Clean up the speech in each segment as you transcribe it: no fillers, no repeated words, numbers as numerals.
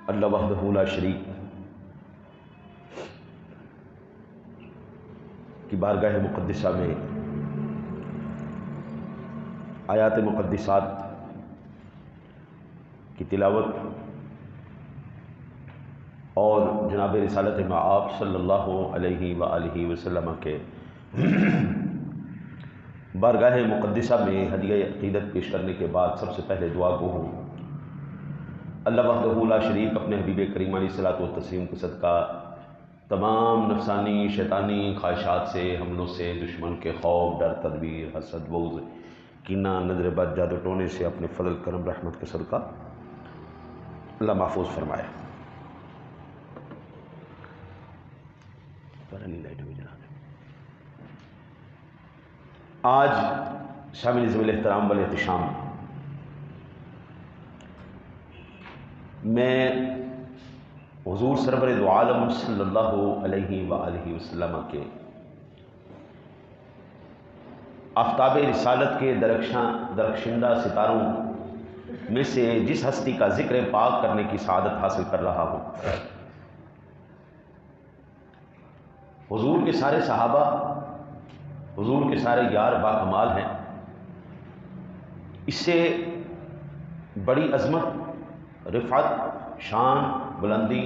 اللہ وحدہ لا شریک کی بارگاہ مقدسہ میں آیات مقدسات کی تلاوت اور جناب رسالت مآب صلی اللہ علیہ وآلہ وسلم کے بارگاہ مقدسہ میں ہدیہ عقیدت پیش کرنے کے بعد سب سے پہلے دعا گو ہوں اللہ وحدہ لا شریک اپنے حبیب کریم علیہ الصلوۃ والتسلیم کے صدقہ تمام نفسانی شیطانی خواہشات سے، حملوں سے، دشمن کے خوف، ڈر، تدبیر، حسد، بغض، کینہ، نظر بد، جادو ٹونے سے اپنے فضل کرم رحمت کے صدقہ اللہ محفوظ فرمائے۔ آج شامل ذوی الاحترام والاحتشام میں حضور سرور دو عالم صلی اللہ علیہ وآلہ وسلم کے آفتاب رسالت کے درخشندہ ستاروں میں سے جس ہستی کا ذکر پاک کرنے کی سعادت حاصل کر رہا ہوں۔ حضور کے سارے صحابہ، حضور کے سارے یار باکمال ہیں۔ اس سے بڑی عظمت، رفعت، شان، بلندی،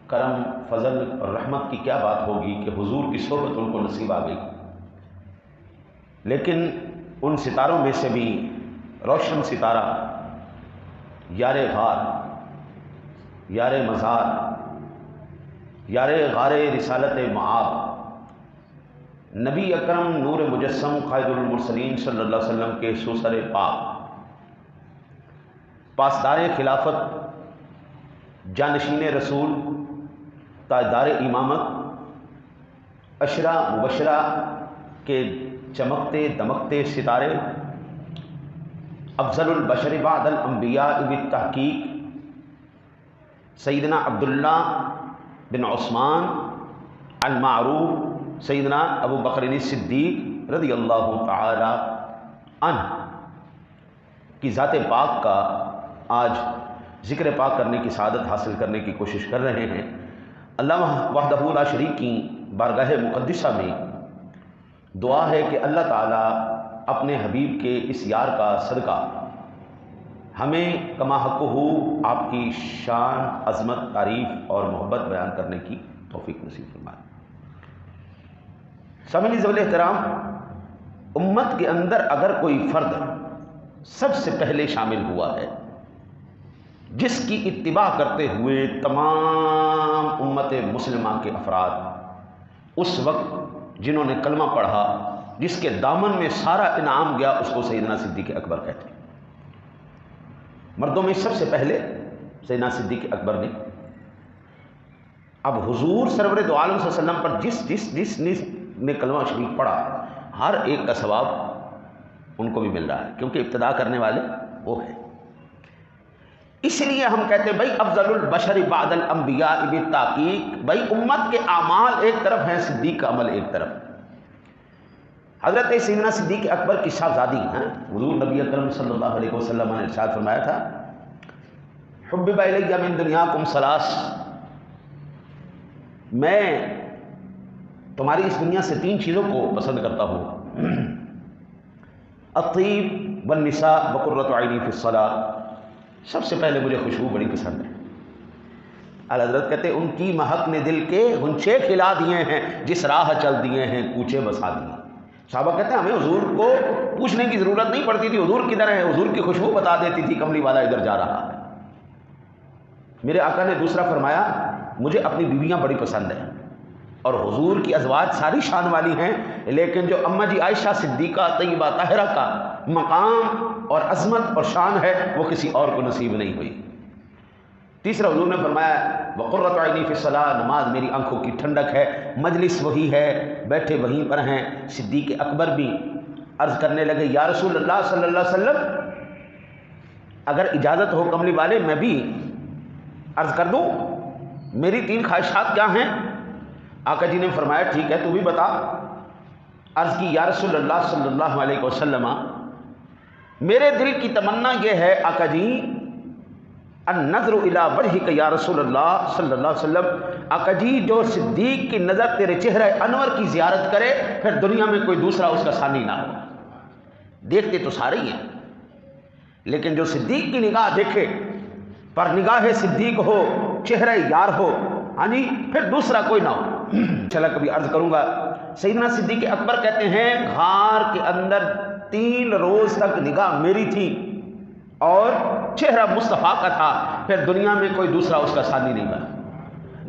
کرم، فضل اور رحمت کی کیا بات ہوگی کہ حضور کی صحبت ان کو نصیب آ گئی۔ لیکن ان ستاروں میں سے بھی روشن ستارہ، یار غار، یار مزار، یار غار رسالت مآب، نبی اکرم نور مجسم قائد المرسلین صلی اللہ علیہ وسلم کے سوسر پاک، پاسدار خلافت، جانشین رسول، تاجدار امامت، عشرہ مبشرہ کے چمکتے دمکتے ستارے، افضل البشر بعد الانبیاء بالتحقیق، سیدنا عبداللہ بن عثمان المعروف سیدنا ابو بکر صدیق رضی اللہ تعالی عنہ کی ذات پاک کا آج ذکر پاک کرنے کی سعادت حاصل کرنے کی کوشش کر رہے ہیں۔ اللہ وحدہ لا شریک کی بارگاہ مقدسہ میں دعا ہے کہ اللہ تعالیٰ اپنے حبیب کے اس یار کا صدقہ ہمیں کما حق ہو آپ کی شان، عظمت، تعریف اور محبت بیان کرنے کی توفیق نصیب فرمائے۔ سامعین ذوی احترام، امت کے اندر اگر کوئی فرد سب سے پہلے شامل ہوا ہے جس کی اتباع کرتے ہوئے تمام امت مسلمہ کے افراد اس وقت جنہوں نے کلمہ پڑھا، جس کے دامن میں سارا انعام گیا، اس کو سیدنا صدیق اکبر کہتے ہیں۔ مردوں میں سب سے پہلے سیدنا صدیق اکبر نے، اب حضور سرور دو عالم صلی اللہ علیہ وسلم پر جس نے کلمہ شریف پڑھا، ہر ایک کا ثواب ان کو بھی مل رہا ہے، کیونکہ ابتدا کرنے والے وہ ہیں۔ اس لیے ہم کہتے ہیں بھائی افضل البشر بعد الانبیاء بالتحقیق، بھائی امت کے اعمال ایک طرف ہیں، صدیق کا عمل ایک طرف۔ حضرت سیدنا صدیق اکبر کی صاحبزادی ہیں، حضور نبی اکرم صلی اللہ علیہ وسلم نے ارشاد فرمایا تھا، حبب الی من دنیاکم ثلاث، میں تمہاری اس دنیا سے تین چیزوں کو پسند کرتا ہوں، الطیب والنساء وقرۃ عینی فی الصلاۃ، سب سے پہلے مجھے خوشبو بڑی پسند ہے۔ اعلیٰ حضرت کہتے ہیں ان کی مہک نے دل کے غنچے کھلا دیے ہیں، جس راہ چل دیے ہیں کوچے بسا دیے۔ صحابہ کہتے ہیں ہمیں حضور کو پوچھنے کی ضرورت نہیں پڑتی تھی، حضور کدھر ہے، حضور کی خوشبو بتا دیتی تھی کملی والا ادھر جا رہا ہے۔ میرے آقا نے دوسرا فرمایا مجھے اپنی بیویاں بڑی پسند ہیں، اور حضور کی ازواج ساری شان والی ہیں، لیکن جو اماں جی عائشہ صدیقہ طیبہ طاہرہ کا مقام اور عظمت اور شان ہے وہ کسی اور کو نصیب نہیں ہوئی۔ تیسرا حضور نے فرمایا وقرۃ عینی فی الصلاۃ، نماز میری آنکھوں کی ٹھنڈک ہے، مجلس وہی ہے، بیٹھے وہیں پر ہیں۔ صدیق اکبر بھی عرض کرنے لگے یا رسول اللہ صلی اللہ علیہ وسلم، اگر اجازت ہو کملی والے میں بھی عرض کر دوں، میری تین خواہشات کیا ہیں؟ آقا جی نے فرمایا ٹھیک ہے تو بھی بتا۔ عرض کی یا رسول اللہ صلی اللہ علیہ وسلم، میرے دل کی تمنا یہ ہے آقا جی النظر الی وجہک یا رسول اللہ صلی اللہ علیہ وسلم، آقا جی جو صدیق کی نظر تیرے چہرہ انور کی زیارت کرے پھر دنیا میں کوئی دوسرا اس کا ثانی نہ ہو۔ دیکھتے تو سارے ہی ہیں، لیکن جو صدیق کی نگاہ دیکھے، پر نگاہ صدیق ہو، چہرہ یار ہو، ہاں جی، پھر دوسرا کوئی نہ ہو۔ چلا کبھی عرض کروں گا، سیدنا صدیق اکبر کہتے ہیں غار کے اندر 3 روز تک نگاہ میری تھی اور چہرہ مصطفیٰ کا تھا، پھر دنیا میں کوئی دوسرا اس کا ثانی نہیں بنا۔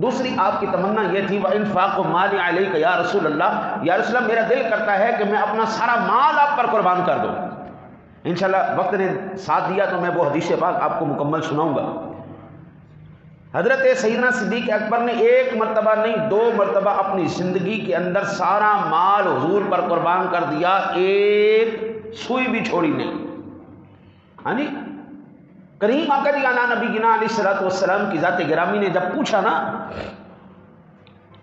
دوسری آپ کی تمنا یہ تھی وَإِنفَاقُ مَالِ عَلَيْكَ یا رسول اللہ، یا رسول اللہ میرا دل کرتا ہے کہ میں اپنا سارا مال آپ پر قربان کر دوں۔ انشاءاللہ وقت نے ساتھ دیا تو میں وہ حدیث پاک آپ کو مکمل سناؤں گا۔ حضرت سیدنا صدیق اکبر نے 1 مرتبہ نہیں 2 مرتبہ اپنی زندگی کے اندر سارا مال حضور پر قربان کر دیا، 1 سوئی بھی چھوڑی نہیں۔ ہاں جی، کریم آقا جی علی نبینا علیہ الصلوۃ والسلام کی ذات گرامی نے جب پوچھا نا،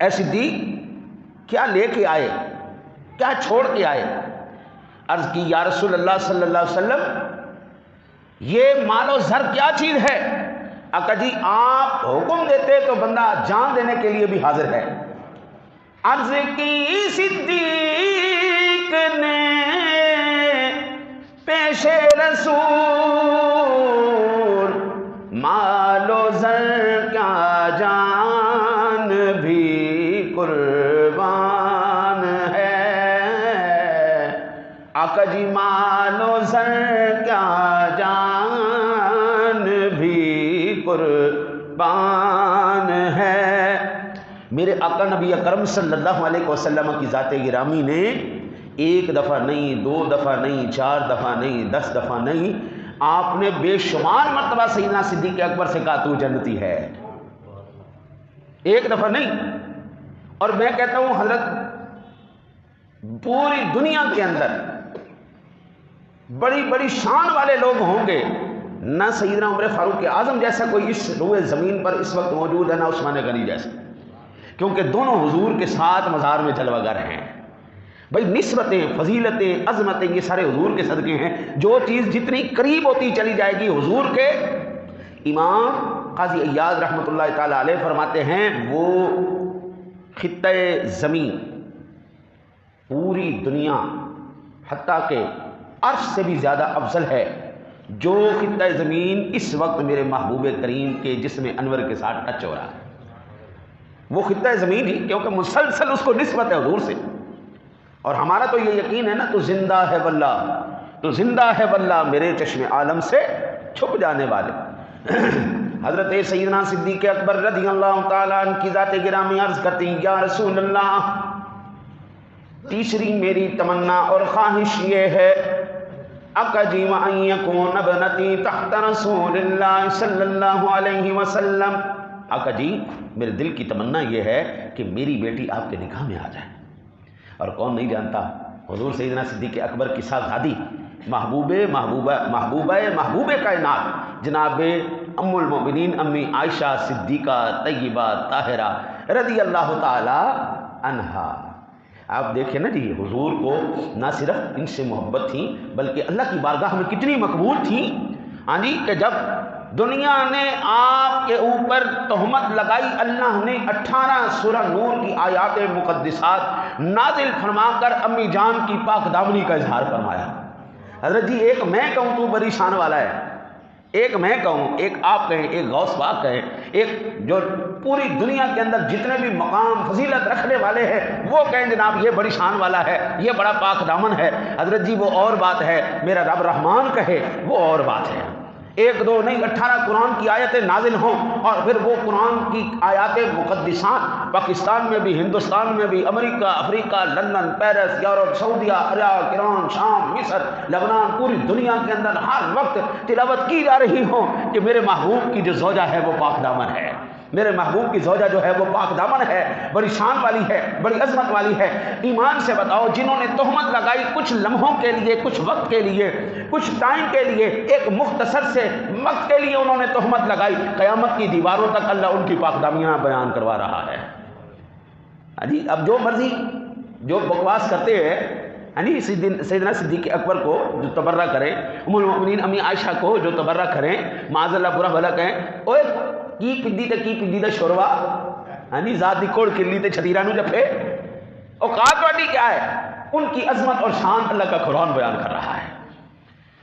اے صدیق کیا لے کے آئے، کیا چھوڑ کے آئے؟ عرض کی یا رسول اللہ صلی اللہ علیہ وسلم یہ مال و زر کیا چیز ہے؟ آقا جی آپ حکم دیتے تو بندہ جان دینے کے لیے بھی حاضر ہے۔ عرض کی صدیق نے پیش رسول مال و زر کیا جان بھی قربان ہے، آقا جی مال و زر کیا جان بھی قربان ہے۔ میرے آقا نبی اکرم صلی اللہ علیہ وسلم کی ذات گرامی نے 1 دفعہ نہیں 2 دفعہ نہیں 4 دفعہ نہیں 10 دفعہ نہیں، آپ نے بے شمار مرتبہ سیدنا صدیق اکبر سے کہا تو جنتی ہے، 1 دفعہ نہیں۔ اور میں کہتا ہوں حضرت پوری دنیا کے اندر بڑی بڑی شان والے لوگ ہوں گے، نہ سیدنا عمر فاروق اعظم جیسا کوئی اس روئے زمین پر اس وقت موجود ہے، نہ عثمان غنی جیسا، کیونکہ دونوں حضور کے ساتھ مزار میں جلوہ گر ہیں۔ بھئی نسبتیں، فضیلتیں، عظمتیں یہ سارے حضور کے صدقے ہیں۔ جو چیز جتنی قریب ہوتی چلی جائے گی حضور کے، امام قاضی عیاض رحمۃ اللہ تعالی علیہ فرماتے ہیں وہ خطہ زمین پوری دنیا حتیٰ کہ عرش سے بھی زیادہ افضل ہے، جو خطہ زمین اس وقت میرے محبوب کریم کے جسم انور کے ساتھ ٹچ ہو رہا ہے، وہ خطہ زمین ہی، کیونکہ مسلسل اس کو نسبت ہے حضور سے۔ اور ہمارا تو یہ یقین ہے نا، تو زندہ ہے واللہ، تو زندہ ہے واللہ میرے چشم عالم سے چھپ جانے والے۔ حضرت سیدنا صدیق اکبر رضی اللہ تعالیٰ عنہ کی ذات گرامی عرض کرتی ہیں یا رسول اللہ، تیسری میری تمنا اور خواہش یہ ہے آقا جی وَأَن يَكُونَ ابْنَتِي تحت رسول اللہ صلی اللہ علیہ وسلم، آقا جی میرے دل کی تمنا یہ ہے کہ میری بیٹی آپ کے نکاح میں آ جائے۔ اور کون نہیں جانتا حضور سیدنا صدیق اکبر کی صاحبزادی محبوبہ کائنات جناب ام المؤمنین امی عائشہ صدیقہ طیبہ طاہرہ رضی اللہ تعالی عنہا۔ آپ دیکھیں نا جی، حضور کو نہ صرف ان سے محبت تھی بلکہ اللہ کی بارگاہ میں کتنی مقبول تھی، ہاں جی، کہ جب دنیا نے آپ کے اوپر تہمت لگائی، اللہ نے 18 سورہ نور کی آیات مقدسات نازل فرما کر امی جان کی پاک دامنی کا اظہار فرمایا۔ حضرت جی ایک میں کہوں تو بڑی شان والا ہے، ایک میں کہوں، ایک آپ کہیں، ایک غوث پاک کہیں، ایک جو پوری دنیا کے اندر جتنے بھی مقام فضیلت رکھنے والے ہیں وہ کہیں جناب یہ بڑی شان والا ہے، یہ بڑا پاک دامن ہے۔ حضرت جی وہ اور بات ہے، میرا رب رحمان کہے وہ اور بات ہے۔ 1 2 نہیں 18 قرآن کی آیتیں نازل ہوں اور پھر وہ قرآن کی آیات مقدسات پاکستان میں بھی، ہندوستان میں بھی، امریکہ، افریقہ، لندن، پیرس، یورپ، سعودیہ، عراق، ایران، شام، مصر، لبنان، پوری دنیا کے اندر ہر وقت تلاوت کی جا رہی ہوں کہ میرے محبوب کی جو زوجہ ہے وہ پاک دامن ہے، میرے محبوب کی زوجہ جو ہے وہ پاک دامن ہے، بڑی شان والی ہے، بڑی عظمت والی ہے۔ ایمان سے بتاؤ، جنہوں نے تہمت لگائی کچھ لمحوں کے لیے، کچھ وقت کے لیے، کچھ ٹائم کے لیے، ایک مختصر سے وقت کے لیے انہوں نے تہمت لگائی، قیامت کی دیواروں تک اللہ ان کی پاک دامیاں بیان کروا رہا ہے۔ اب جو مرضی جو بکواس کرتے ہیں سیدنا صدیق اکبر کو جو تبرہ کریں، ام المؤمنین امی عائشہ کو جو تبرہ کریں، معاذ اللہ برا بھلا کہیں، اوے کی پندی دا شوروا ذات دی کوڑ کلی تے چھتیرا نو جفے، اوقات والی کیا ہے؟ ان کی عظمت اور شان اللہ کا قرآن بیان کر رہا ہے،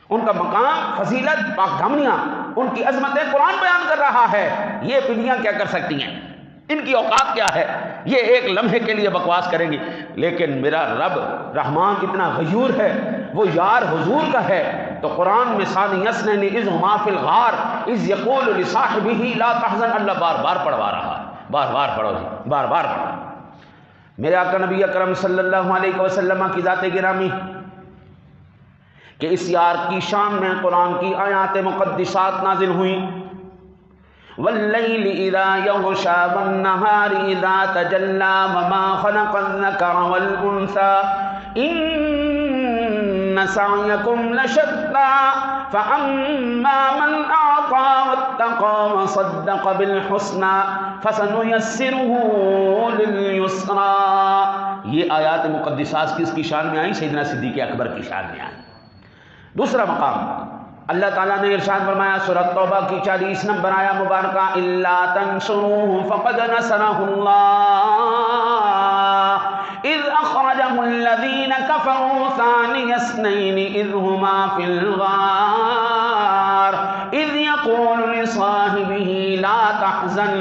ان کا مقام، فضیلت، پاک دامنیاں، ان کی عظمتیں قرآن بیان کر رہا ہے۔ یہ پنڈیاں کیا کر سکتی ہیں؟ ان کی اوقات کیا ہے؟ یہ ایک لمحے کے لیے بکواس کریں گی، لیکن میرا رب رحمان اتنا غیور ہے، وہ یار حضور کا ہے، تو قرآن میں ثانی اثنین اذ ہما فی الغار اذ یقول لصاحبہ لا تحزن، اللہ بار بار پڑھوا رہا ہے، بار بار پڑھو جی، بار بار پڑھو۔ میرے آقا نبی اکرم صلی اللہ علیہ وسلم کی ذات گرامی کہ اس یار کی شان میں قرآن کی آیات مقدسات نازل ہوئیں، واللیل اذا یغشا والنہار اذا تجلی وما خلق الذکر والانثى ان سعیکم لشتی فاما من اعطى واتقى وصدق بالحسنى فسنيسره لليسرى۔ یہ آیات مقدسات کس کی شان میں آئی؟ سیدنا صدیق اکبر کی شان میں آئی۔ دوسرا مقام اللہ تعالیٰ نے ارشاد فرمایا سورۃ توبہ کی 40 نمبر آیا مبارکہ، الا تنصروه فقد نصره اللہ اذ اخرجه الذین کفروا ثانی اثنین اذ ہما فی الغار اذ یقول لصاحبہ لا تحزن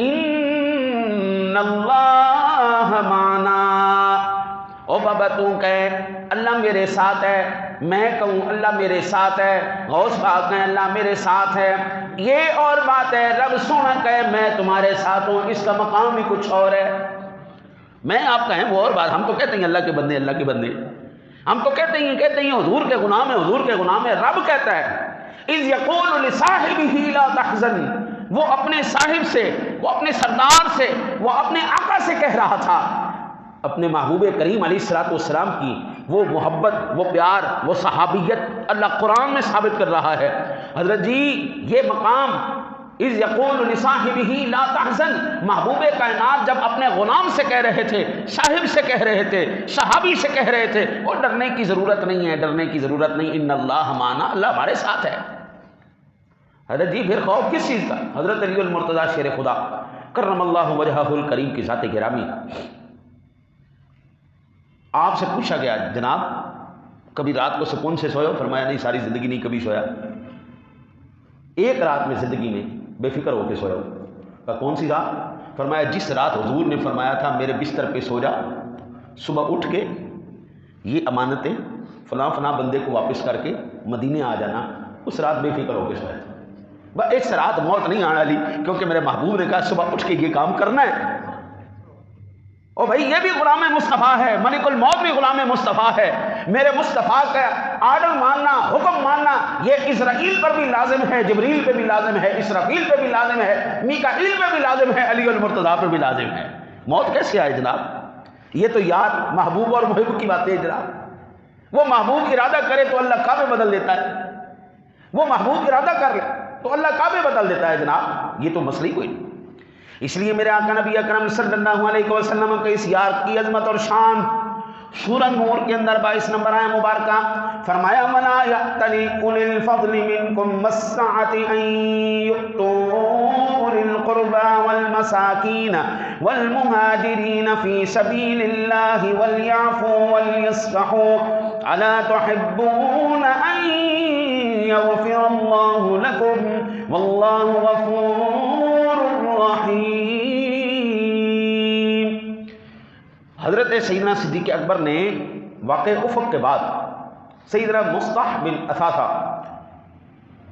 ان اللہ معنا۔ او بابا تو کہے اللہ میرے ساتھ ہے، میں کہوں اللہ میرے ساتھ ہے، غوث پاک کہیں اللہ میرے ساتھ ہے، یہ اور بات ہے۔ رب سونا کہے میں تمہارے ساتھ ہوں، اس کا مقام بھی کچھ اور ہے۔ میں آپ کہیں وہ اور بات، ہم تو کہتے ہیں اللہ کے بندے، اللہ کے بندے، ہم تو کہتے ہیں حضور کے غلام ہے، حضور کے غلام ہے۔ رب کہتا ہے اذ یقول لصاحبہ لا تحزن، وہ اپنے صاحب سے، وہ اپنے سردار سے، وہ اپنے آقا سے کہہ رہا تھا، اپنے محبوب کریم علیہ السلام کی وہ محبت، وہ پیار، وہ صحابیت اللہ قرآن میں ثابت کر رہا ہے۔ حضرت جی یہ مقام اذ یقول لصاحبہ لا تحزن، محبوب کائنات جب اپنے غلام سے کہہ رہے تھے، صاحب سے کہہ رہے تھے، صحابی سے کہہ رہے تھے، اور ڈرنے کی ضرورت نہیں ہے، ڈرنے کی ضرورت نہیں، ان اللہ معنا، اللہ ہمارے ساتھ ہے۔ حضرت جی پھر خوف کس چیز کا؟ حضرت علی المرتضیٰ شیر خدا کرم اللہ وجہہ الکریم کی ذات گرامی، آپ سے پوچھا گیا جناب کبھی رات کو سکون سے سوئے ہو؟ فرمایا نہیں، ساری زندگی نہیں کبھی سویا، ایک رات میں زندگی میں بے فکر ہو کے سویا ہو۔ کہا کون سی رات؟ فرمایا جس رات حضور نے فرمایا تھا میرے بستر پہ سو جا، صبح اٹھ کے یہ امانتیں فلاں فلاں بندے کو واپس کر کے مدینے آ جانا، اس رات بے فکر ہو کے سویا تھا۔ بس اس رات موت نہیں آنے والی، کیونکہ میرے محبوب نے کہا صبح اٹھ کے یہ کام کرنا ہے۔ او بھائی یہ بھی غلام مصطفیٰ ہے، ملک الموت بھی غلام مصطفیٰ ہے۔ میرے مصطفیٰ کا آرڈر ماننا، حکم ماننا، یہ اسرائیل پر بھی لازم ہے، جبریل پہ بھی لازم ہے، اسرافیل پہ بھی لازم ہے، میکائیل پہ بھی لازم ہے، علی المرتضیٰ پہ بھی لازم ہے۔ موت کیسے آئے جناب؟ یہ تو یار محبوب اور محب کی بات ہے جناب۔ وہ محبوب ارادہ کرے تو اللہ کعبے بدل دیتا ہے، وہ محبوب ارادہ کر لے تو اللہ کعبے بدل دیتا ہے جناب، یہ تو مسئلہ ہی کوئی نہیں۔ اس لیے میرے آقا نبی اکرم صلی اللہ علیہ وسلم کے اس یار کی عظمت اور شان سورہ نور کے اندر 22 نمبر آیا مبارکہ فرمایا وَلَا يَأْتَلِ أُولِي الْفَضْلِ مِنْكُمْ وَالسَّعَةِ أَنْ يُؤْتُوا أُولِي الْقُرْبَى وَالْمَسَاكِينَ وَالْمُهَاجِرِينَ فِي سَبِيلِ اللَّهِ وَلْيَعْفُوا وَلْيَصْفَحُوا أَلَا تُحِبُّونَ أَنْ يَغْفِرَ اللَّهُ لَكُمْ وَاللَّهُ غَفُورٌ رحیم۔ حضرت سیدنا صدیق اکبر نے واقع افق کے بعد سیدنا مصطح بن اثاثہ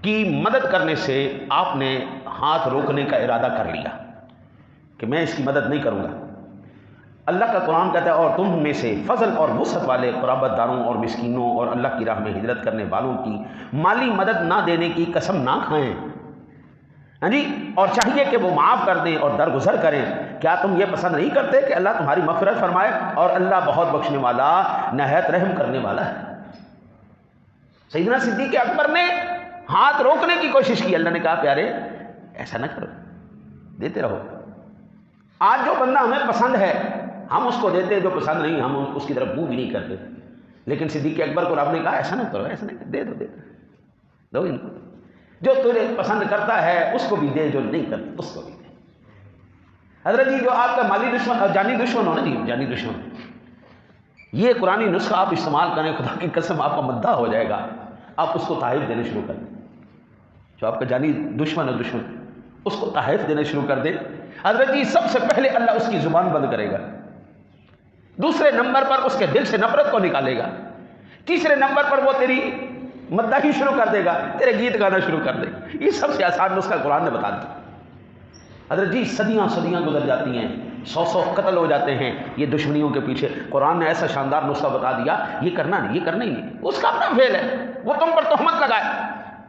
کی مدد کرنے سے آپ نے ہاتھ روکنے کا ارادہ کر لیا کہ میں اس کی مدد نہیں کروں گا۔ اللہ کا قرآن کہتا ہے اور تم میں سے فضل اور وسعت والے قرابت داروں اور مسکینوں اور اللہ کی راہ میں ہجرت کرنے والوں کی مالی مدد نہ دینے کی قسم نہ کھائیں، ہاں جی، اور چاہیے کہ وہ معاف کر دیں اور درگزر کریں۔ کیا تم یہ پسند نہیں کرتے کہ اللہ تمہاری مغفرت فرمائے؟ اور اللہ بہت بخشنے والا، نہایت رحم کرنے والا ہے۔ سیدنا صدیق اکبر نے ہاتھ روکنے کی کوشش کی، اللہ نے کہا پیارے ایسا نہ کرو، دیتے رہو۔ آج جو بندہ ہمیں پسند ہے ہم اس کو دیتے، جو پسند نہیں ہم اس کی طرف منہ بھی نہیں کرتے۔ لیکن صدیق اکبر کو رب نے کہا ایسا نہ کرو، ایسا نہیں کرو، دے دو ان کو، جو تجھے پسند کرتا ہے اس کو بھی دے، جو نہیں کرتا اس کو بھی دے۔ حضرت جی جو آپ کا مالی دشمن اور جانی دشمن ہو نا جی، جانی دشمن، یہ قرآنی نسخہ آپ استعمال کریں، خدا کی قسم آپ کا مداح ہو جائے گا، آپ اس کو تحائف دینے شروع کر دیں۔ جو آپ کا جانی دشمن ہے دشمن، اس کو تحائف دینے شروع کر دیں، حضرت جی سب سے پہلے اللہ اس کی زبان بند کرے گا، دوسرے نمبر پر اس کے دل سے نفرت کو نکالے گا، تیسرے نمبر پر وہ تیری مداحی شروع کر دے گا، تیرے گیت گانا شروع کر دے گا۔ یہ سب سے آسان نسخہ قرآن نے بتا دیا۔ حضرت جی صدیاں گزر جاتی ہیں، 100 قتل ہو جاتے ہیں یہ دشمنیوں کے پیچھے، قرآن نے ایسا شاندار نسخہ بتا دیا، یہ کرنا نہیں، یہ کرنا ہی نہیں، اس کا اپنا فعل ہے، وہ تم پر تہمت لگائے،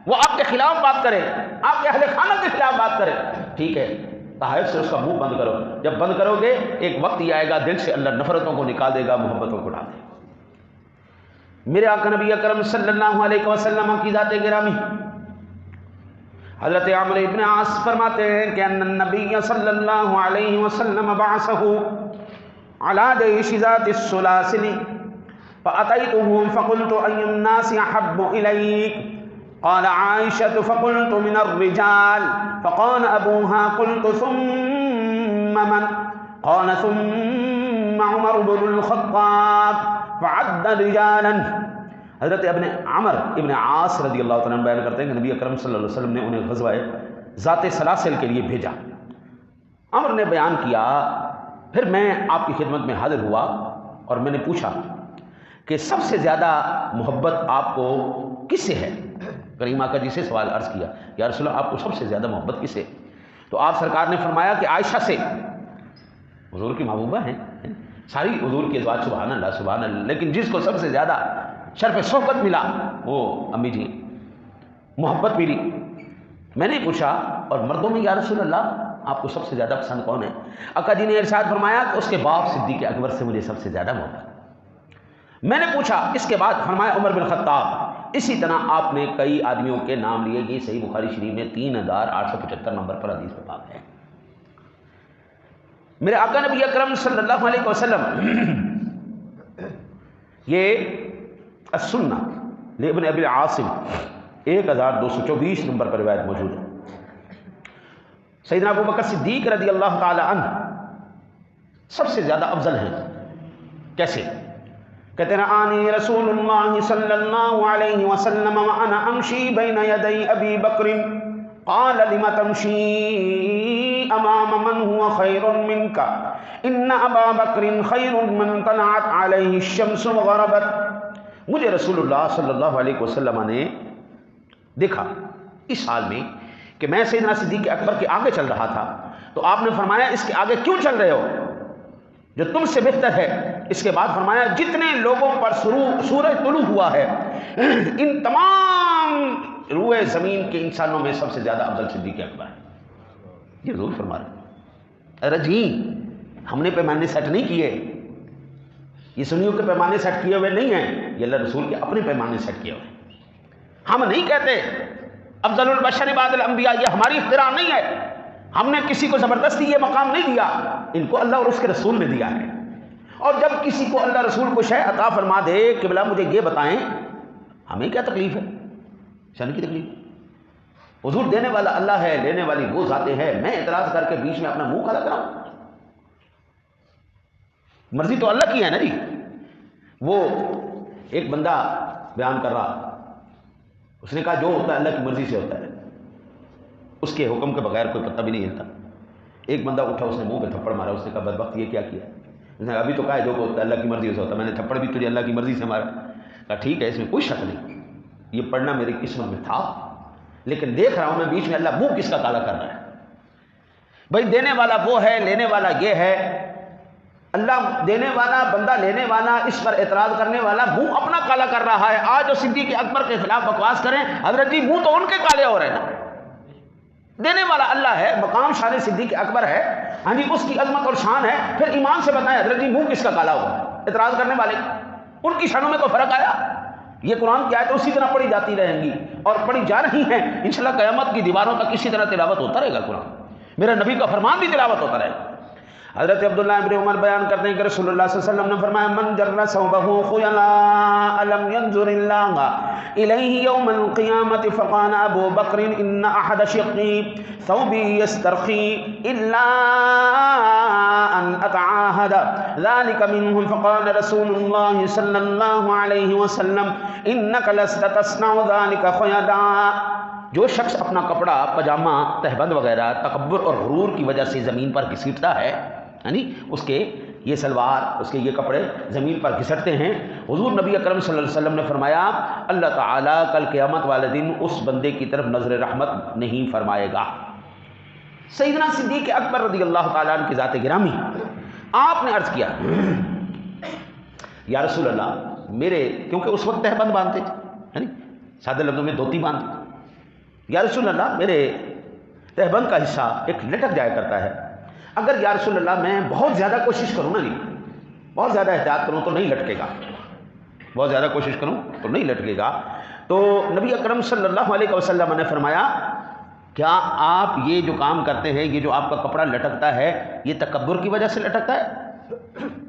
وہ آپ کے خلاف بات کرے، آپ کے اہل خانہ کے خلاف بات کرے، ٹھیک ہے، تحائف سے اس کا منہ بند کرو، جب بند کرو گے ایک وقت یہ آئے گا دل سے اللہ نفرتوں کو نکال دے گا، محبتوں کو ڈال دے گا۔ میرے آقا نبی اکرم صلی اللہ علیہ وسلم کی ذات گرامی حضرت عمرو ابن عاص فرماتے ہیں کہ ان النبی صلی اللہ علیہ وسلم بعثہ علی جیش ذات السلاسل فأتیتہ فقلت ای الناس احب الیک قال عائشة فقلت من الرجال فقال ابوها قلت ثم من قال ثم عمر بن الخطاب فعد رجالا۔ حضرت ابن عمر ابن عاص رضی اللہ تعالیٰ عنہ بیان کرتے ہیں کہ نبی اکرم صلی اللہ علیہ وسلم نے انہیں غزوہ ذات سلاسل کے لیے بھیجا۔ عمر نے بیان کیا، پھر میں آپ کی خدمت میں حاضر ہوا اور میں نے پوچھا کہ سب سے زیادہ محبت آپ کو کس سے ہے؟ کریم آقا جی سے سوال عرض کیا، یا رسول اللہ آپ کو سب سے زیادہ محبت کس سے؟ تو آپ سرکار نے فرمایا کہ عائشہ سے، حضور کی محبوبہ ہیں، ساری حضور کی ازواج، سبحان اللہ سبحان اللہ، لیکن جس کو سب سے زیادہ شرف صحبت ملا وہ امی جی، محبت ملی۔ میں نے پوچھا اور مردوں میں یا رسول اللہ آپ کو سب سے زیادہ پسند کون ہے؟ آقا جی نے ارشاد فرمایا کہ اس کے باپ صدیق اکبر سے مجھے سب سے زیادہ محبت۔ میں نے پوچھا اس کے بعد، فرمایا عمر بن خطاب۔ اسی طرح آپ نے کئی آدمیوں کے نام لیے گئے، صحیح بخاری شریف میں 3875 نمبر پر حدیث میں پاک ہے۔ میرے آقا نبی اکرم صلی اللہ علیہ وسلم، یہ السنہ لابن ابی عاصم 1224 نمبر پر روایت موجود ہے۔ سیدنا ابو بکر صدیق رضی اللہ تعالی عنہ سب سے زیادہ افضل ہیں۔ کیسے؟ کہتے ہیں آنی رسول اللہ صلی اللہ علیہ وسلم وانا امشی بین یدی ابی بکر قال لم تمشی امام من هو خیر منک ان ابا بکر خیر من طلعت علیہ الشمس وغربت۔ مجھے رسول اللہ صلی اللہ علیہ وسلم نے دیکھا اس حال میں کہ میں سیدنا صدیق اکبر کے آگے چل رہا تھا، تو آپ نے فرمایا اس کے آگے کیوں چل رہے ہو جو تم سے بہتر ہے؟ اس کے بعد فرمایا جتنے لوگوں پر سورج طلوع ہوا ہے ان تمام روئے زمین کے انسانوں میں سب سے زیادہ افضل صدیق اکبر ہے۔ یہ ضرور فرما رہے۔ ارے جی ہم نے پیمانے سیٹ نہیں کیے، یہ سنیوں کے پیمانے سیٹ کیے ہوئے نہیں ہیں، یہ اللہ رسول کے اپنے پیمانے سیٹ کیے ہوئے۔ ہم نہیں کہتے افضل البشر بعد الانبیاء، یہ ہماری اختراع نہیں ہے، ہم نے کسی کو زبردستی یہ مقام نہیں دیا، ان کو اللہ اور اس کے رسول نے دیا ہے۔ اور جب کسی کو اللہ رسول کو شے عطا فرما دے کہ بلا مجھے یہ بتائیں، ہمیں کیا تکلیف ہے؟ شان کی تکلیف؟ حضور دینے والا اللہ ہے، لینے والی وہ ذاتیں ہیں، میں اعتراض کر کے بیچ میں اپنا منہ کھلا کراؤں؟ مرضی تو اللہ کی ہے نا جی۔ وہ ایک بندہ بیان کر رہا، اس نے کہا جو ہوتا ہے اللہ کی مرضی سے ہوتا ہے، اس کے حکم کے بغیر کوئی پتہ بھی نہیں ہلتا۔ ایک بندہ اٹھا، اس نے منہ پہ تھپڑ مارا، اس نے کہا بدبخت یہ کیا کیا؟ اس نے ابھی تو کہا ہے جو ہوتا ہے اللہ کی مرضی سے ہوتا ہے، میں نے تھپڑ بھی تجھے اللہ کی مرضی سے مارا۔ کہا ٹھیک ہے اس میں کوئی شک نہیں، یہ پڑھنا میری قسمت میں تھا، لیکن دیکھ رہا ہوں میں بیچ میں اللہ منہ کس کا کالا کر رہا ہے۔ بھائی دینے والا وہ ہے، لینے والا یہ ہے، اللہ دینے والا، بندہ لینے والا، اس پر اعتراض کرنے والا منہ اپنا کالا کر رہا ہے۔ آج جو صدیق اکبر کے خلاف بکواس کریں حضرت جی، منہ تو ان کے کالے ہو رہے ہیں نا۔ دینے والا اللہ ہے، مقام شان صدیق اکبر ہے، ہاں جی اس کی عظمت اور شان ہے، پھر ایمان سے بتائیں حضرت جی منہ کس کا کالا ہوا؟ اعتراض کرنے والے ان کی شانوں میں کوئی فرق آیا؟ یہ قرآن کی آیتیں اسی طرح پڑھی جاتی رہیں گی اور پڑھی جا رہی ہیں، انشاءاللہ قیامت کی دیواروں تک اسی طرح تلاوت ہوتا رہے گا قرآن، میرا نبی کا فرمان بھی تلاوت ہوتا رہے گا۔ حضرت عبداللہ ابن عمر بیان کرتے ہیں کہ رسول اللہ صلی اللہ علیہ وسلم نے فرمایا من جر ثوبہ خیلاء لم ينظر اللہ الیہ یوم القیامت فقال ابو بکر ان احد شقی ثوبی یسترخی الا ان اتعاہد ذلك منهم فقال رسول اللہ صلی اللہ علیہ وسلم انک لست تصنع ذلك خیلاء. جو شخص اپنا کپڑا پجامہ تہبند وغیرہ تکبر اور غرور کی وجہ سے زمین پر گھسیٹتا ہے، یعنی اس کے یہ سلوار اس کے یہ کپڑے زمین پر گھسٹتے ہیں، حضور نبی اکرم صلی اللہ علیہ وسلم نے فرمایا اللہ تعالیٰ کل قیامت والے دن اس بندے کی طرف نظر رحمت نہیں فرمائے گا. سیدنا صدیق اکبر رضی اللہ تعالیٰ عنہ کی ذات گرامی، آپ نے عرض کیا یا رسول اللہ میرے، کیونکہ اس وقت تہبند باندھتے تھے، یعنی سادہ لفظوں میں دھوتی باندھتے تھے، یا رسول اللہ میرے تہبند کا حصہ ایک لٹک جایا کرتا ہے، اگر یا رسول اللہ میں بہت زیادہ کوشش کروں نا، بہت زیادہ احتیاط کروں تو نہیں لٹکے گا، بہت زیادہ کوشش کروں تو نہیں لٹکے گا. تو نبی اکرم صلی اللہ علیہ وسلم نے فرمایا کیا آپ یہ جو کام کرتے ہیں، یہ جو آپ کا کپڑا لٹکتا ہے، یہ تکبر کی وجہ سے لٹکتا ہے،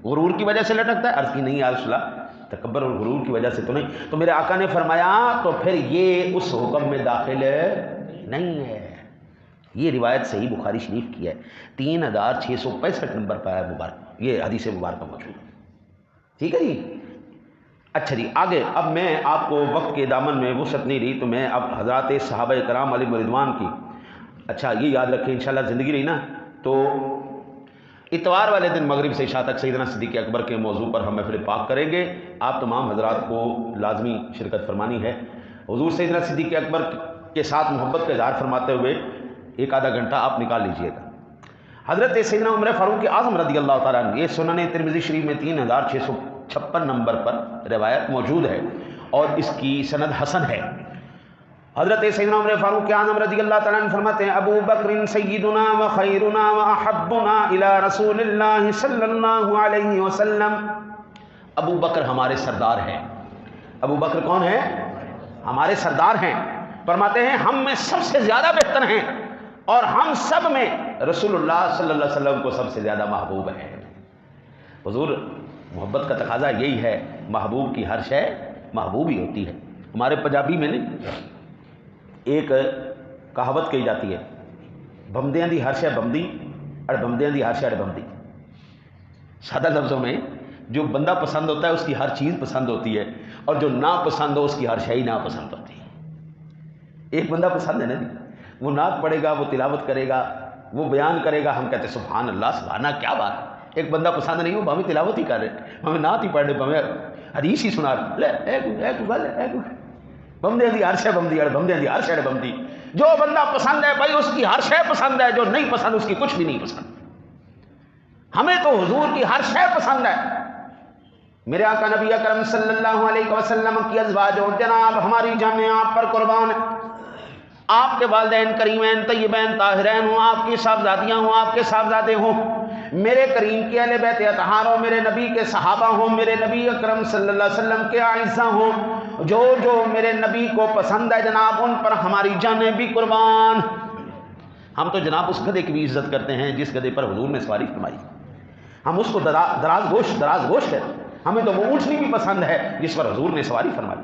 غرور کی وجہ سے لٹکتا ہے؟ عرض کی نہیں یا رسول اللہ تکبر اور غرور کی وجہ سے تو نہیں. تو میرے آقا نے فرمایا تو پھر یہ اس حکم میں داخل نہیں ہے. یہ روایت صحیح بخاری شریف کی ہے، 3665 نمبر پر ہے مبارک، یہ حدیث مبارکہ موجود ہے. ٹھیک ہے جی. اچھا جی آگے، اب میں آپ کو وقت کے دامن میں وسعت نہیں رہی تو میں اب حضرات صحابہ کرام علیہم رضوان کی، اچھا یہ یاد رکھیں انشاءاللہ زندگی رہی نا تو اتوار والے دن مغرب سے عشاء تک سیدنا صدیق اکبر کے موضوع پر ہم محفل پاک کریں گے. آپ تمام حضرات کو لازمی شرکت فرمانی ہے. حضور سیدنا صدیق اکبر کے ساتھ محبت کا اظہار فرماتے ہوئے ایک آدھا گھنٹہ آپ نکال لیجئے گا. حضرت سیدنا عمر فاروق اعظم رضی اللہ تعالیٰ عنہ، یہ سنن ترمذی شریف میں 3656 نمبر پر روایت موجود ہے اور اس کی سند حسن ہے. حضرت سیدنا عمر فاروق اعظم رضی اللہ تعالیٰ عنہ فرماتے ہیں ابو بکر سیدنا و خیرنا و احبنا الی رسول اللہ صلی اللہ علیہ وسلم. ابو بکر ہمارے سردار ہیں. ابو بکر کون ہیں؟ ہمارے سردار ہیں. فرماتے ہیں ہم میں سب سے زیادہ بہتر ہیں اور ہم سب میں رسول اللہ صلی اللہ علیہ وسلم کو سب سے زیادہ محبوب ہے. حضور محبت کا تقاضا یہی ہے، محبوب کی ہر شے محبوب ہی ہوتی ہے. ہمارے پنجابی میں نہیں ایک کہاوت کہی جاتی ہے، بمدیاں دی ہر شے بمدی اور بمدیاں دی ہر شے بمدی. سادہ لفظوں میں جو بندہ پسند ہوتا ہے اس کی ہر چیز پسند ہوتی ہے اور جو ناپسند ہو اس کی ہر شے ہی ناپسند ہوتی ہے. ایک بندہ پسند ہے نا جی، وہ نعت پڑھے گا، وہ تلاوت کرے گا، وہ بیان کرے گا، ہم کہتے ہیں سبحان اللہ سبحانہ کیا بات ہے. ایک بندہ پسند نہیں ہو، ہمیں تلاوت ہی کر رہے، ہمیں نعت ہی پڑھ رہے، ہمیں حدیث ہی سنا رہے، بمدے دی ہر شے بمدی اور بمدے دی ہر شے بمدی. جو بندہ پسند ہے بھائی اس کی ہر شے پسند ہے، جو نہیں پسند اس کی کچھ بھی نہیں پسند. ہمیں تو حضور کی ہر شے پسند ہے. میرے آقا نبی اکرم صلی اللہ علیہ وسلم کی ازواج و جناب ہماری جانیں آپ پر قربان ہیں. آپ کے والدین کریمین طیبین طاہرین ہوں، آپ کی صاحبزادیاں ہوں، آپ کے صاحبزادے ہوں، میرے کریم کی اہل بیت اطہار ہوں، میرے نبی کے صحابہ ہوں، میرے نبی اکرم صلی اللہ علیہ وسلم کے اعزاء ہوں، جو جو میرے نبی کو پسند ہے جناب ان پر ہماری جانیں بھی قربان. ہم تو جناب اس گدھے کی بھی عزت کرتے ہیں جس گدھے پر حضور نے سواری فرمائی. ہم اس کو دراز گوشت ہے. ہمیں تو وہ اونٹنی بھی پسند ہے جس پر حضور نے سواری فرمائی.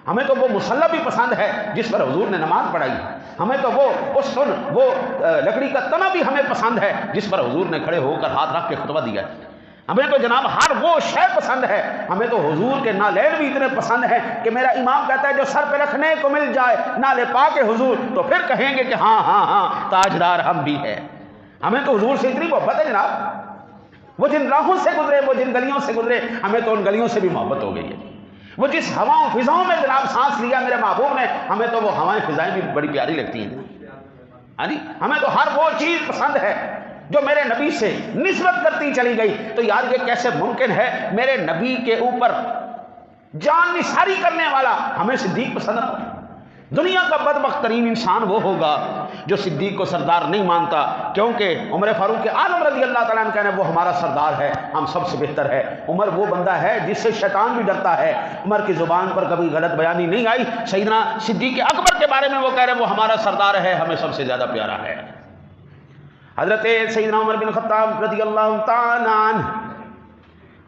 ہمیں تو وہ مصلی بھی پسند ہے جس پر حضور نے نماز پڑھائی. ہمیں تو وہ لکڑی کا تنا بھی ہمیں پسند ہے جس پر حضور نے کھڑے ہو کر ہاتھ رکھ کے خطبہ دیا. ہمیں تو جناب ہر وہ شے پسند ہے. ہمیں تو حضور کے نالین بھی اتنے پسند ہیں کہ میرا امام کہتا ہے جو سر پہ رکھنے کو مل جائے نالے پاک حضور تو پھر کہیں گے کہ ہاں ہاں ہاں تاجدار ہم بھی ہیں. ہمیں تو حضور سے اتنی محبت ہے جناب. وہ جن راہوں سے گزرے، وہ جن گلیوں سے گزرے، ہمیں تو ان گلیوں سے بھی محبت ہو گئی ہے. وہ جس ہواؤں فضاؤں میں جناب سانس لیا میرے محبوب نے، ہمیں تو وہ ہوائیں فضائیں بھی بڑی پیاری لگتی ہیں. ہمیں تو ہر وہ چیز پسند ہے جو میرے نبی سے نسبت کرتی چلی گئی. تو یار یہ کیسے ممکن ہے میرے نبی کے اوپر جان نثاری کرنے والا ہمیں صدیق پسند نہ. دنیا کا بدبخت ترین انسان وہ ہوگا جو صدیق کو سردار نہیں مانتا، کیونکہ عمر فاروق اعظم رضی اللہ تعالیٰ عنہ کہنے وہ ہمارا سردار ہے، ہم سب سے بہتر ہے. عمر وہ بندہ ہے جس سے شیطان بھی ڈرتا ہے. عمر کی زبان پر کبھی غلط بیانی نہیں آئی. سیدنا صدیق اکبر کے بارے میں وہ کہہ رہے وہ ہمارا سردار ہے، ہمیں سب سے زیادہ پیارا ہے. حضرت سیدنا عمر بن خطاب رضی اللہ تعالیٰ عنہ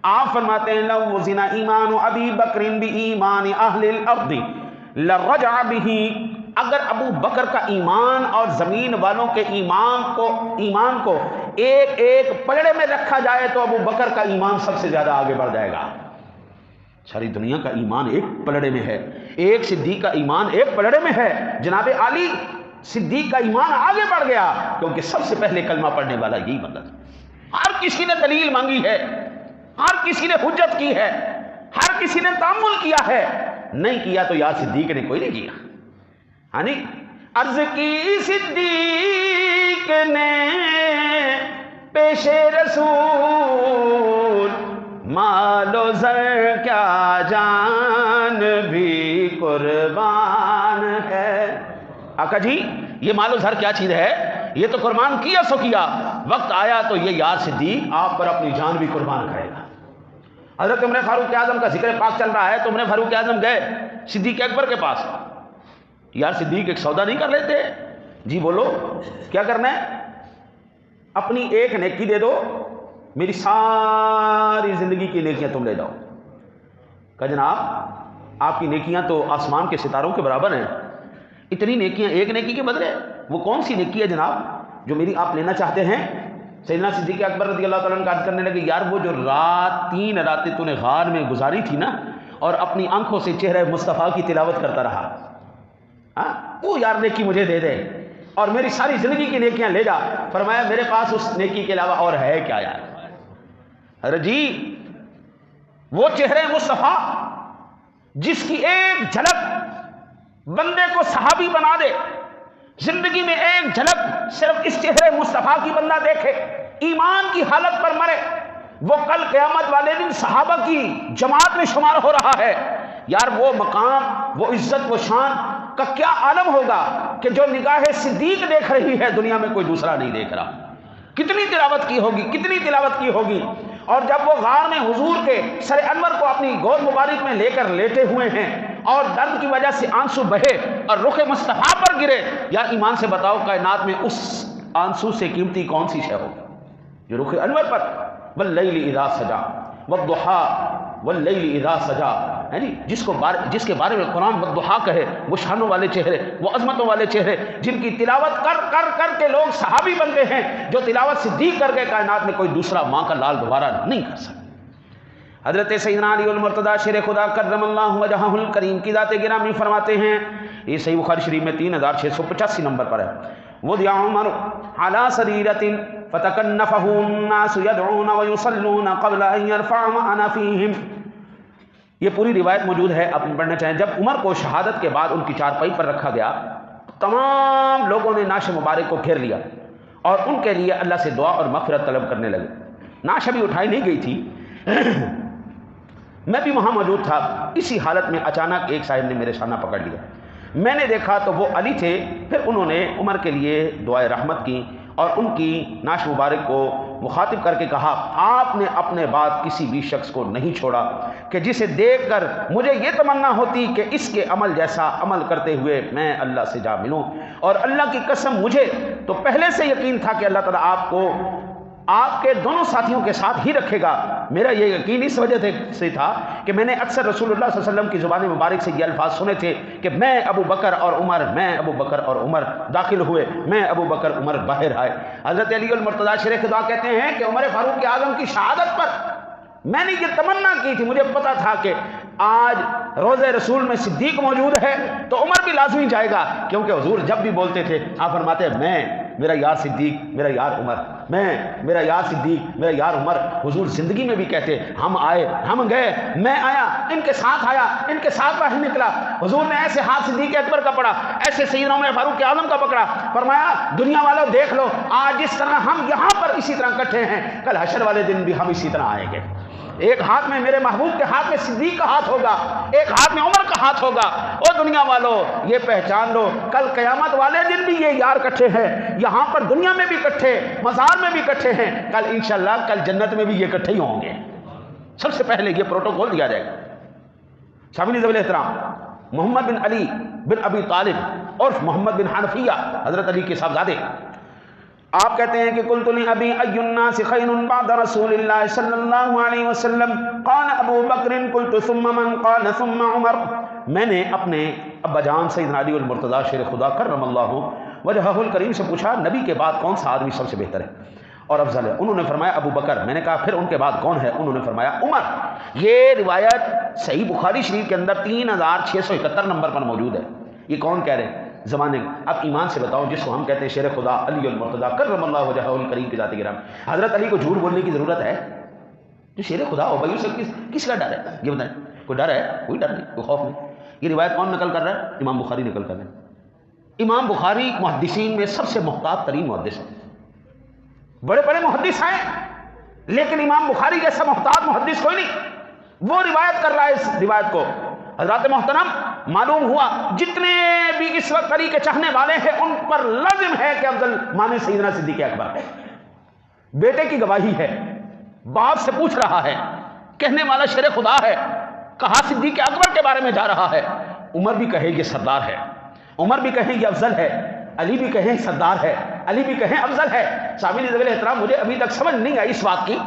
آپ فرماتے ہیں لو وزن ایمان ابی بکر بایمان اہل الارض لرجع به، اگر ابو بکر کا ایمان اور زمین والوں کے ایمان کو ایک ایک پلڑے میں رکھا جائے تو ابو بکر کا ایمان سب سے زیادہ آگے بڑھ جائے گا۔ ساری دنیا کا ایمان ایک پلڑے میں ہے، ایک صدیق کا ایمان ایک پلڑے میں ہے، جناب علی صدیق کا ایمان آگے بڑھ گیا، کیونکہ سب سے پہلے کلمہ پڑھنے والا یہی بندہ تھا۔ ہر کسی نے دلیل مانگی ہے، ہر کسی نے حجت کی ہے، ہر کسی نے تأمل کیا ہے، نہیں کیا تو یا صدیق نے کوئی نہیں کیا۔ ہاں عرض کی صدیق نے پیش رسول، مال و زر کیا جان بھی قربان ہے۔ آقا جی یہ مال و زر کیا چیز ہے، یہ تو قربان کیا سو کیا، وقت آیا تو یہ یار صدیق آپ پر اپنی جان بھی قربان کرے گا۔ حضرت عمر فاروق اعظم کا ذکر پاک چل رہا ہے تو عمر فاروق اعظم گئے صدیق اکبر کے پاس، یار صدیق ایک سودا نہیں کر لیتے؟ جی بولو کیا کرنا ہے؟ اپنی ایک نیکی دے دو، میری ساری زندگی کی نیکیاں تم لے جاؤ۔ کہا جناب آپ کی نیکیاں تو آسمان کے ستاروں کے برابر ہیں، اتنی نیکیاں ایک نیکی کے بدلے؟ وہ کون سی نیکی ہے جناب جو میری آپ لینا چاہتے ہیں؟ سیدنا صدیق اکبر رضی اللہ تعالیٰ عنہ عرض کرنے لگے یار وہ جو تین راتیں تو نے غار میں گزاری تھی نا اور اپنی آنکھوں سے چہرہ مصطفیٰ کی تلاوت کرتا رہا، وہ یار نیکی مجھے دے دے اور میری ساری زندگی کی نیکیاں لے جا۔ فرمایا میرے پاس اس نیکی کے علاوہ اور ہے کیا یار؟ ارے جی وہ چہرہ مصطفیٰ جس کی ایک جھلک بندے کو صحابی بنا دے، زندگی میں ایک جھلک صرف اس چہرے مصطفیٰ کی بندہ دیکھے، ایمان کی حالت پر مرے، وہ کل قیامت والے دن صحابہ کی جماعت میں شمار ہو رہا ہے۔ یار وہ مقام، وہ عزت، وہ شان کا کیا عالم ہوگا کہ جو نگاہ صدیق دیکھ رہی ہے دنیا میں کوئی دوسرا نہیں دیکھ رہا۔ کتنی تلاوت کی ہوگی، کتنی تلاوت کی ہوگی۔ اور جب وہ غار میں حضور کے سر انور کو اپنی گود مبارک میں لے کر لیٹے ہوئے ہیں اور درد کی وجہ سے آنسو بہے اور رخ مصطفیٰ پر گرے، یا ایمان سے بتاؤ کائنات میں اس آنسو سے قیمتی کون سی شے ہوگی جو رخ انور پر واللیل اذا سجا والضحی واللیل اذا سجا ہے جی، جس کے بارے میں قرآن والضحی کہے، وہ شانوں والے چہرے، وہ عظمتوں والے چہرے جن کی تلاوت کر کے لوگ صحابی بنتے ہیں، جو تلاوت صدیق کر کے کائنات میں کوئی دوسرا ماں کا لال دوبارہ نہیں کر سکتا۔ حضرت سیدنا علی المرتضیٰ شیر خدا کرم اللہ وجہہ الکریم کی ذات گرامی فرماتے ہیں، یہ صحیح بخاری شریف میں 3685 نمبر پر ہے، وضع عمر علی سریرۃ فتکنفہ الناس یدعون ویصلون قبل ان یرفع معنا فیہم۔ یہ پوری روایت موجود ہے، آپ پڑھنا چاہیں۔ جب عمر کو شہادت کے بعد ان کی چارپائی پر رکھا گیا، تمام لوگوں نے نعش مبارک کو گھیر لیا اور ان کے لیے اللہ سے دعا اور مغفرت طلب کرنے لگے۔ نعش ابھی اٹھائی نہیں گئی تھی، میں بھی وہاں موجود تھا۔ اسی حالت میں اچانک ایک صاحب نے میرے شانہ پکڑ لیا، میں نے دیکھا تو وہ علی تھے۔ پھر انہوں نے عمر کے لیے دعائے رحمت کی اور ان کی نعش مبارک کو مخاطب کر کے کہا، آپ نے اپنے بعد کسی بھی شخص کو نہیں چھوڑا کہ جسے دیکھ کر مجھے یہ تمنا ہوتی کہ اس کے عمل جیسا عمل کرتے ہوئے میں اللہ سے جا ملوں، اور اللہ کی قسم مجھے تو پہلے سے یقین تھا کہ اللہ تعالیٰ آپ کو آپ کے دونوں ساتھیوں کے ساتھ ہی رکھے گا۔ میرا یہ یقین اس وجہ سے تھا کہ میں نے اکثر رسول اللہ صلی اللہ علیہ وسلم کی زبان مبارک سے یہ الفاظ سنے تھے کہ میں ابو بکر اور عمر، میں ابو بکر اور عمر داخل ہوئے، میں ابو بکر عمر باہر آئے۔ حضرت علی المرتضیٰ شیر خدا کہتے ہیں کہ عمر فاروق اعظم کی شہادت پر میں نے یہ تمنا کی تھی، مجھے پتا تھا کہ آج روضہ رسول میں صدیق موجود ہے تو عمر بھی لازمی جائے گا، کیونکہ حضور جب بھی بولتے تھے آپ فرماتے ہیں میں، میرا یار صدیق، میرا یار عمر، میں، میرا یار صدیق، میرا یار عمر۔ حضور زندگی میں بھی کہتے ہم آئے، ہم گئے، میں آیا، ان کے ساتھ آیا، ان کے ساتھ باہر نکلا۔ حضور نے ایسے ہاتھ صدیق اکبر کا پکڑا، ایسے سیدنا عمر فاروق اعظم کا پکڑا، فرمایا دنیا والوں دیکھ لو، آج جس طرح ہم یہاں پر اسی طرح اکٹھے ہیں، کل حشر والے دن بھی ہم اسی طرح آئیں گے۔ ایک ہاتھ میں میرے محبوب کے ہاتھ میں صدیق کا ہاتھ ہوگا، ایک ہاتھ میں عمر کا ہاتھ ہوگا۔ او دنیا والوں یہ پہچان لو، کل قیامت والے دن بھی یہ یار کٹھے ہیں، یہاں پر دنیا میں بھی کٹھے، مزار میں بھی کٹھے ہیں، کل انشاءاللہ کل جنت میں بھی یہ کٹھے ہی ہوں گے۔ سب سے پہلے یہ پروٹوکول دیا جائے گا۔ شامل ذوی احترام محمد بن علی بن ابی طالب اور محمد بن حنفیہ حضرت علی کے صاحبزادے، آپ کہتے ہیں کہ قلت لأبی ای الناس خیر بعد رسول اللہ صلی اللہ علیہ وسلم قال ابو بکر قلت ثم من قال ثم عمر، میں نے اپنے ابا جان سیدنا علی المرتضیٰ شیر خدا کرم اللہ وجہہ الکریم سے پوچھا نبی کے بعد کون سا آدمی سب سے بہتر ہے اور افضل ہے؟ انہوں نے فرمایا ابو بکر۔ میں نے کہا پھر ان کے بعد کون ہے؟ انہوں نے فرمایا عمر۔ یہ روایت صحیح بخاری شریف کے اندر 3671 نمبر پر موجود ہے۔ یہ کون کہہ رہے ہیں؟ زمانے اب ایمان سے بتاؤ، جس کو ہم کہتے ہیں شیر خدا علی المرتضیٰ کرم اللہ وجہہ الکریم کی ذات گرامی، حضرت علی کو جھوٹ بولنے کی ضرورت ہے؟ جو شیر خدا ہو بھائی، اسے کس کا ڈر ہے؟ یہ بتائیں، کوئی ڈر ہے؟ کوئی ڈر نہیں، کوئی خوف نہیں۔ یہ روایت کون نقل کر رہا ہے؟ امام بخاری نقل کر رہے ہیں۔ امام بخاری محدثین میں سب سے محتاط ترین محدث ہیں، بڑے بڑے محدث ہیں، لیکن امام بخاری جیسا محتاط محدث کوئی نہیں۔ وہ روایت کر رہا ہے اس روایت کو۔ حضرات محترم، معلوم ہوا جتنے بھی اس وقت علی کے چاہنے والے ہیں ان پر لازم ہے کہ افضل مانے سیدنا صدیق اکبر ہے۔ بیٹے کی گواہی ہے، باپ سے پوچھ رہا ہے، کہنے والا شیر خدا ہے، کہا صدیق اکبر کے بارے میں جا رہا ہے۔ عمر بھی کہے یہ سردار ہے، عمر بھی کہیں یہ افضل ہے، علی بھی کہیں سردار ہے، علی بھی کہیں افضل ہے۔ سامعین ذویل احترام، مجھے ابھی تک سمجھ نہیں آئی اس بات کی۔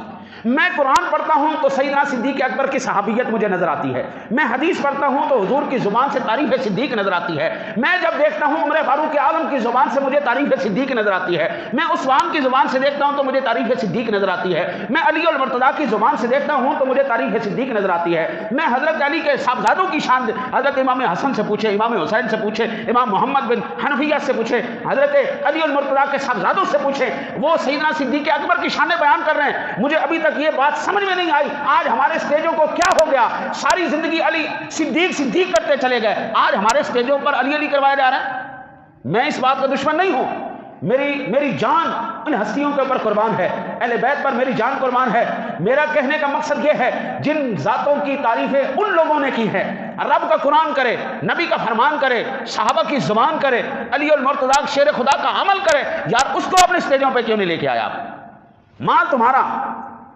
میں قرآن پڑھتا ہوں تو سیدنا صدیق اکبر کی صحابیت مجھے نظر آتی ہے، میں حدیث پڑھتا ہوں تو حضور کی زبان سے تعریف صدیق نظر آتی ہے، میں جب دیکھتا ہوں عمر فاروق اعظم کی زبان سے مجھے تعریف صدیق نظر آتی ہے، میں عثمان کی زبان سے دیکھتا ہوں تو مجھے تعریف صدیق نظر آتی ہے، میں علی المرتضیٰ کی زبان سے دیکھتا ہوں تو مجھے تعریف صدیق نظر آتی ہے، میں حضرت علی کے صاحبزادوں کی شان، حضرت امام حسن سے پوچھے، امام حسین سے پوچھے، امام محمد بن حنفیہ سے پوچھے، حضرت علی المرتضیٰ کے صاحبزادوں سے پوچھے، وہ سیدنا صدیق اکبر کی شانیں بیان کر رہے ہیں۔ مجھے ابھی تک یہ بات سمجھ میں نہیں آئی، آج ہمارے اسٹیجوں کو کیا ہو گیا؟ ساری زندگی علی صدیق صدیق کرتے چلے گئے، آج ہمارے اسٹیجوں پر علی علی کروایا جا رہا ہے۔ میں اس بات کا دشمن نہیں ہوں، میری جان ان ہستیوں کے اوپر قربان ہے، اہل بیت پر میری جان قربان ہے۔ میرا کہنے کا مقصد یہ ہے جن ذاتوں کی تعریفیں ان لوگوں نے کی ہیں، رب کا قرآن کرے، نبی کا فرمان کرے، صحابہ کی زبان کرے، علی المرتضیٰ شیر خدا کا عمل کرے، یار اس کو اپنے اسٹیجوں پہ کیوں نہیں لے کے آیا آپ؟ مال تمہارا،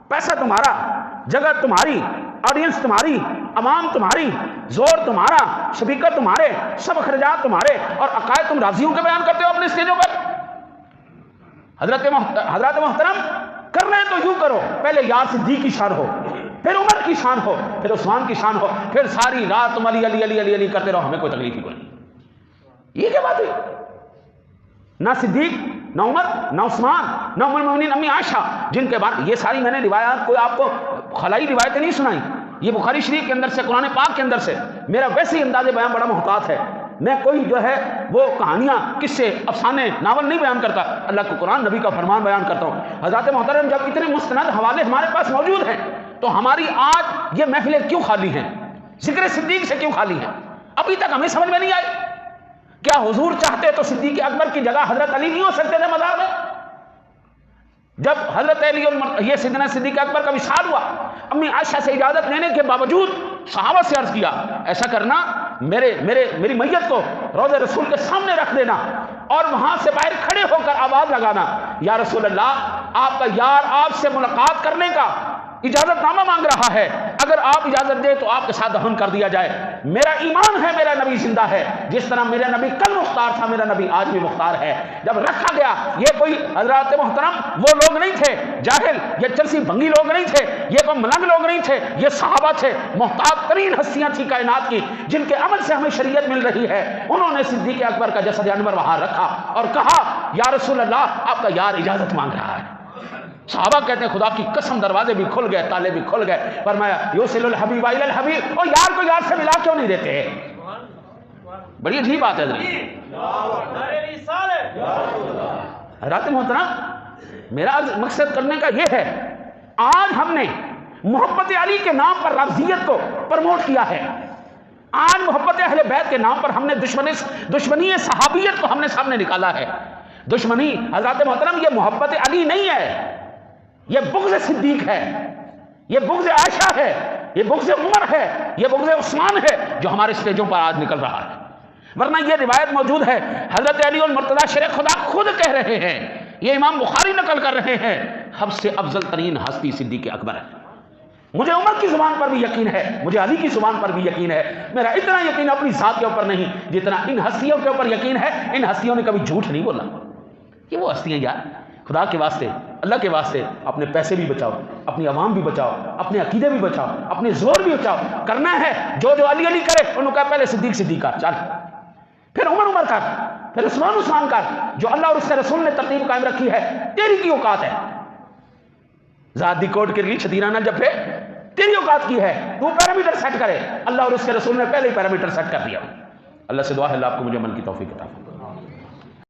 پیسہ تمہارا، جگہ تمہاری، آڈینس تمہاری، عوام تمہاری، زور تمہارا، سپیکر تمہارے، سب اخراجات تمہارے، اور عقائد تم راضیوں کے بیان کرتے ہو اپنے اسٹیجوں پر۔ حضرات محترم، کر رہے ہیں تو یوں کرو، پہلے یار صدیق کی شان ہو، پھر عمر کی شان ہو، پھر عثمان کی شان ہو، پھر ساری رات تم علی علی علی علی علی کرتے رہو، ہمیں کوئی تکلیف ہی کوئی نہیں۔ یہ کیا بات ہے؟ نہ صدیق، نہ عمر، نہ عثمان، نہ ام المؤمنین امی عائشہ، جن کے بعد یہ ساری میں نے روایات کوئی آپ کو خلائی روایتیں نہیں سنائی، یہ بخاری شریف کے اندر سے، قرآن پاک کے اندر سے۔ میرا ویسے ہی انداز بیان بڑا محتاط ہے، میں کوئی جو ہے وہ کہانیاں، قصے، افسانے، ناول نہیں بیان کرتا، اللہ کا قرآن، نبی کا فرمان بیان کرتا ہوں۔ حضرات محترم، جب اتنے مستند حوالے ہمارے پاس موجود ہیں تو ہماری آج یہ محفلیں کیوں خالی ہیں؟ ذکر صدیق سے کیوں خالی ہیں؟ ابھی تک ہمیں سمجھ میں نہیں آئی۔ کیا حضور چاہتے تو صدیق اکبر کی جگہ حضرت علی نہیں ہو سکتے تھے مزار میں؟ جب حضرت علی یہ سیدنا صدیق اکبر کا وصال ہوا، امی عائشہ سے اجازت لینے کے باوجود صحابہ سے عرض کیا، ایسا کرنا میری میت کو روضہ رسول کے سامنے رکھ دینا اور وہاں سے باہر کھڑے ہو کر آواز لگانا، یا رسول اللہ، آپ کا یار آپ سے ملاقات کرنے کا اجازت نامہ مانگ رہا ہے، اگر آپ اجازت دیں تو آپ کے ساتھ دفن کر دیا جائے۔ میرا ایمان ہے میرا نبی زندہ ہے، جس طرح میرا نبی کل مختار تھا میرا نبی آج بھی مختار ہے۔ جب رکھا گیا، یہ کوئی حضرات محترم وہ لوگ نہیں تھے جاہل، یہ چرسی بھنگی لوگ نہیں تھے، یہ کوئی ملنگ لوگ نہیں تھے، یہ صحابہ تھے، محتاط ترین ہستیاں تھی کائنات کی، جن کے عمل سے ہمیں شریعت مل رہی ہے۔ انہوں نے صدیق اکبر کا جسد انور وہاں رکھا اور کہا، یا رسول اللہ، آپ کا یار اجازت مانگ رہا ہے۔ صحابہ کہتے ہیں خدا کی قسم دروازے بھی کھل گئے، تالے بھی کھل گئے، فرمایا یوصل الحبیب الی الحبیب، اور یار کو یار سے ملا کیوں نہیں دیتے؟ بڑی عجیب بات ہے حضرات محترم، میرا مقصد کرنے کا یہ ہے، آج ہم نے محبت علی کے نام پر رافضیت کو پروموٹ کیا ہے، آج محبت اہل بیت کے نام پر ہم نے دشمنی صحابیت کو ہم نے سامنے نکالا ہے۔ دشمنی حضرات محترم یہ محبت علی نہیں ہے، یہ بغض صدیق ہے، یہ بغض عائشہ ہے، یہ بغض عمر ہے، یہ بغض عثمان ہے جو ہمارے اسٹیجوں پر آج نکل رہا ہے۔ ورنہ یہ روایت موجود ہے، حضرت علی المرتضیٰ شیر خدا خود کہہ رہے ہیں، یہ امام بخاری نقل کر رہے ہیں، سب سے افضل ترین ہستی صدیق اکبر ہے۔ مجھے عمر کی زبان پر بھی یقین ہے، مجھے علی کی زبان پر بھی یقین ہے، میرا اتنا یقین اپنی ذات کے اوپر نہیں جتنا ان ہستیوں کے اوپر یقین ہے۔ ان ہستیوں نے کبھی جھوٹ نہیں بولا، یہ وہ ہستیاں یار خدا کے واسطے، اللہ کے واسطے اپنے پیسے بھی بچاؤ، اپنی عوام بھی بچاؤ، اپنے عقیدے بھی بچاؤ، اپنے زور بھی بچاؤ. کرنا ہے جو علی علی کرے انہوں نے کہا پہلے صدیق کر، چل پھر عمر کر، پھر عثمان کر. جو اللہ اور اس کے رسول نے ترتیب قائم رکھی ہے تیری کی اوقات ہے. ذات دی کوٹ کے لیے چھتیرانہ جب پہ تیری اوقات کی ہے، تو پیرامیٹر سیٹ کرے. اللہ اور اس کے رسول نے پہلے ہی پیرامیٹر سیٹ کر دیا. اللہ سے دعا ہے اللہ آپ کو مجھے عمل کی توفیق عطا فرمائے.